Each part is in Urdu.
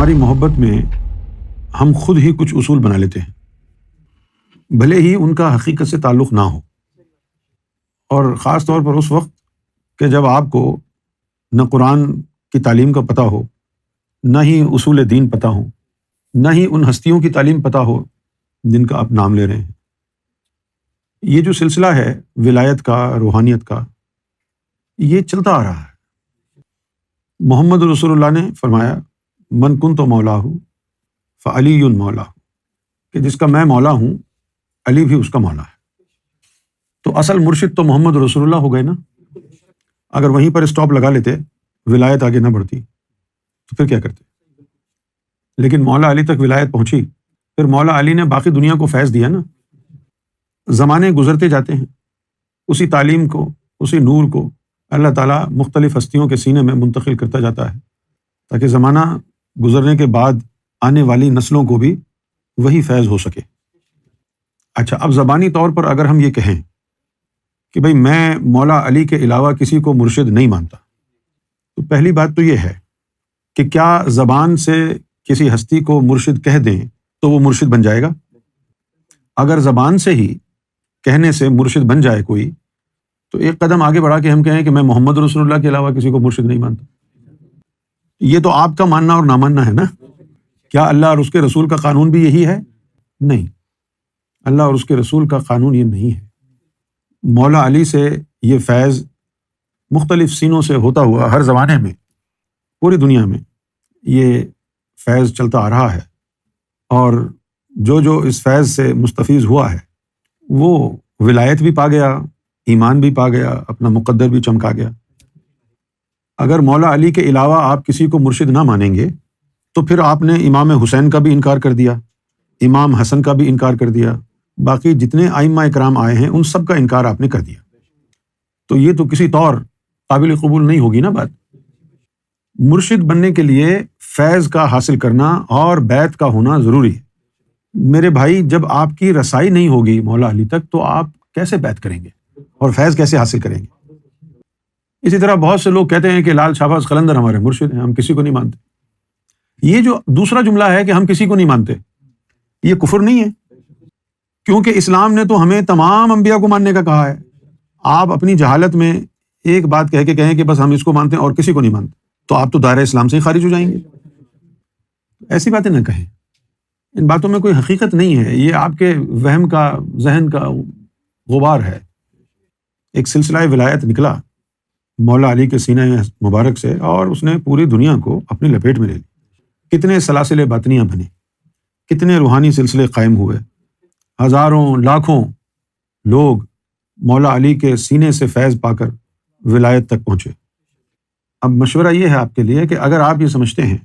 ہماری محبت میں ہم خود ہی کچھ اصول بنا لیتے ہیں، بھلے ہی ان کا حقیقت سے تعلق نہ ہو، اور خاص طور پر اس وقت کہ جب آپ کو نہ قرآن کی تعلیم کا پتہ ہو، نہ ہی اصول دین پتہ ہو، نہ ہی ان ہستیوں کی تعلیم پتہ ہو جن کا آپ نام لے رہے ہیں۔ یہ جو سلسلہ ہے ولایت کا، روحانیت کا، یہ چلتا آ رہا ہے۔ محمد رسول اللہ نے فرمایا من کنت مولاہ فعلی مولاہ، کہ جس کا میں مولا ہوں علی بھی اس کا مولا ہے۔ تو اصل مرشد تو محمد رسول اللہ ہو گئے نا۔ اگر وہیں پر اسٹاپ لگا لیتے، ولایت آگے نہ بڑھتی، تو پھر کیا کرتے؟ لیکن مولا علی تک ولایت پہنچی، پھر مولا علی نے باقی دنیا کو فیض دیا نا۔ زمانے گزرتے جاتے ہیں، اسی تعلیم کو، اسی نور کو اللہ تعالیٰ مختلف ہستیوں کے سینے میں منتقل کرتا جاتا ہے، تاکہ زمانہ گزرنے کے بعد آنے والی نسلوں کو بھی وہی فیض ہو سکے۔ اچھا، اب زبانی طور پر اگر ہم یہ کہیں کہ بھئی میں مولا علی کے علاوہ کسی کو مرشد نہیں مانتا، تو پہلی بات تو یہ ہے کہ کیا زبان سے کسی ہستی کو مرشد کہہ دیں تو وہ مرشد بن جائے گا؟ اگر زبان سے ہی کہنے سے مرشد بن جائے کوئی، تو ایک قدم آگے بڑھا کے ہم کہیں کہ میں محمد رسول اللہ کے علاوہ کسی کو مرشد نہیں مانتا۔ یہ تو آپ کا ماننا اور نہ ماننا ہے نا۔ کیا اللہ اور اس کے رسول کا قانون بھی یہی ہے؟ نہیں، اللہ اور اس کے رسول کا قانون یہ نہیں ہے۔ مولا علی سے یہ فیض مختلف سینوں سے ہوتا ہوا ہر زمانے میں، پوری دنیا میں یہ فیض چلتا آ رہا ہے، اور جو اس فیض سے مستفیض ہوا ہے وہ ولایت بھی پا گیا، ایمان بھی پا گیا، اپنا مقدر بھی چمکا گیا۔ اگر مولا علی کے علاوہ آپ کسی کو مرشد نہ مانیں گے تو پھر آپ نے امام حسین کا بھی انکار کر دیا، امام حسن کا بھی انکار کر دیا، باقی جتنے ائمہ اکرام آئے ہیں ان سب کا انکار آپ نے کر دیا۔ تو یہ تو کسی طور قابل قبول نہیں ہوگی نا بات۔ مرشد بننے کے لیے فیض کا حاصل کرنا اور بیعت کا ہونا ضروری ہے۔ میرے بھائی، جب آپ کی رسائی نہیں ہوگی مولا علی تک تو آپ کیسے بیعت کریں گے اور فیض کیسے حاصل کریں گے؟ اسی طرح بہت سے لوگ کہتے ہیں کہ لال شہباز قلندر ہمارے مرشد ہیں، ہم کسی کو نہیں مانتے۔ یہ جو دوسرا جملہ ہے کہ ہم کسی کو نہیں مانتے، یہ کفر نہیں ہے، کیونکہ اسلام نے تو ہمیں تمام انبیاء کو ماننے کا کہا ہے۔ آپ اپنی جہالت میں ایک بات کہہ کے کہیں کہ بس ہم اس کو مانتے ہیں اور کسی کو نہیں مانتے، تو آپ تو دائرہ اسلام سے ہی خارج ہو جائیں گے۔ ایسی باتیں نہ کہیں، ان باتوں میں کوئی حقیقت نہیں ہے، یہ آپ کے وہم کا، ذہن کا غبار ہے۔ ایک سلسلہ ولایت نکلا مولا علی کے سینہ مبارک سے، اور اس نے پوری دنیا کو اپنی لپیٹ میں لے لی۔ کتنے سلاسل باطنیہ بنے، کتنے روحانی سلسلے قائم ہوئے، ہزاروں لاکھوں لوگ مولا علی کے سینے سے فیض پا کر ولایت تک پہنچے۔ اب مشورہ یہ ہے آپ کے لیے کہ اگر آپ یہ سمجھتے ہیں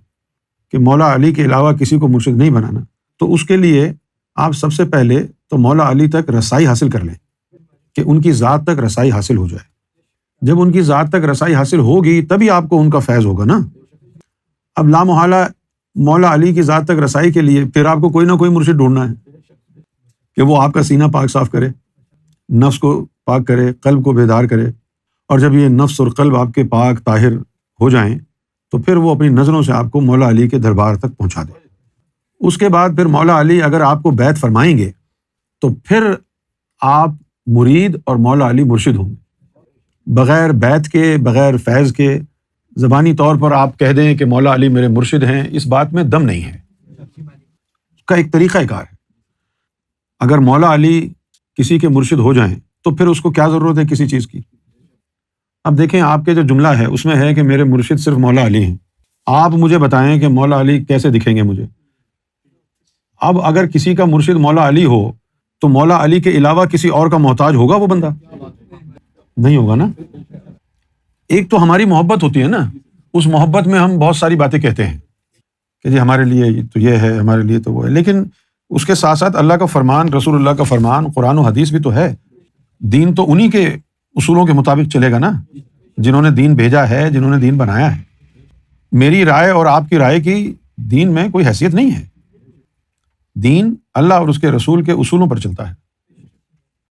کہ مولا علی کے علاوہ کسی کو مرشد نہیں بنانا، تو اس کے لیے آپ سب سے پہلے تو مولا علی تک رسائی حاصل کر لیں، کہ ان کی ذات تک رسائی حاصل ہو جائے۔ جب ان کی ذات تک رسائی حاصل ہوگی تبھی آپ کو ان کا فیض ہوگا نا۔ اب لامحالہ مولا علی کی ذات تک رسائی کے لیے پھر آپ کو کوئی نہ کوئی مرشد ڈھونڈنا ہے کہ وہ آپ کا سینہ پاک صاف کرے، نفس کو پاک کرے، قلب کو بیدار کرے، اور جب یہ نفس اور قلب آپ کے پاک طاہر ہو جائیں تو پھر وہ اپنی نظروں سے آپ کو مولا علی کے دربار تک پہنچا دے۔ اس کے بعد پھر مولا علی اگر آپ کو بیعت فرمائیں گے تو پھر آپ مرید اور مولا علی مرشد ہوں گے۔ بغیر بیعت کے، بغیر فیض کے زبانی طور پر آپ کہہ دیں کہ مولا علی میرے مرشد ہیں، اس بات میں دم نہیں ہے۔ اس کا ایک طریقہ کار ہے۔ اگر مولا علی کسی کے مرشد ہو جائیں تو پھر اس کو کیا ضرورت ہے کسی چیز کی؟ اب دیکھیں، آپ کے جو جملہ ہے اس میں ہے کہ میرے مرشد صرف مولا علی ہیں۔ آپ مجھے بتائیں کہ مولا علی کیسے دکھیں گے مجھے؟ اب اگر کسی کا مرشد مولا علی ہو تو مولا علی کے علاوہ کسی اور کا محتاج ہوگا وہ بندہ؟ نہیں ہوگا نا۔ ایک تو ہماری محبت ہوتی ہے نا، اس محبت میں ہم بہت ساری باتیں کہتے ہیں کہ جی ہمارے لیے تو یہ ہے، ہمارے لیے تو وہ ہے، لیکن اس کے ساتھ ساتھ اللہ کا فرمان، رسول اللہ کا فرمان، قرآن و حدیث بھی تو ہے۔ دین تو انہی کے اصولوں کے مطابق چلے گا نا، جنہوں نے دین بھیجا ہے، جنہوں نے دین بنایا ہے۔ میری رائے اور آپ کی رائے کی دین میں کوئی حیثیت نہیں ہے۔ دین اللہ اور اس کے رسول کے اصولوں پر چلتا ہے۔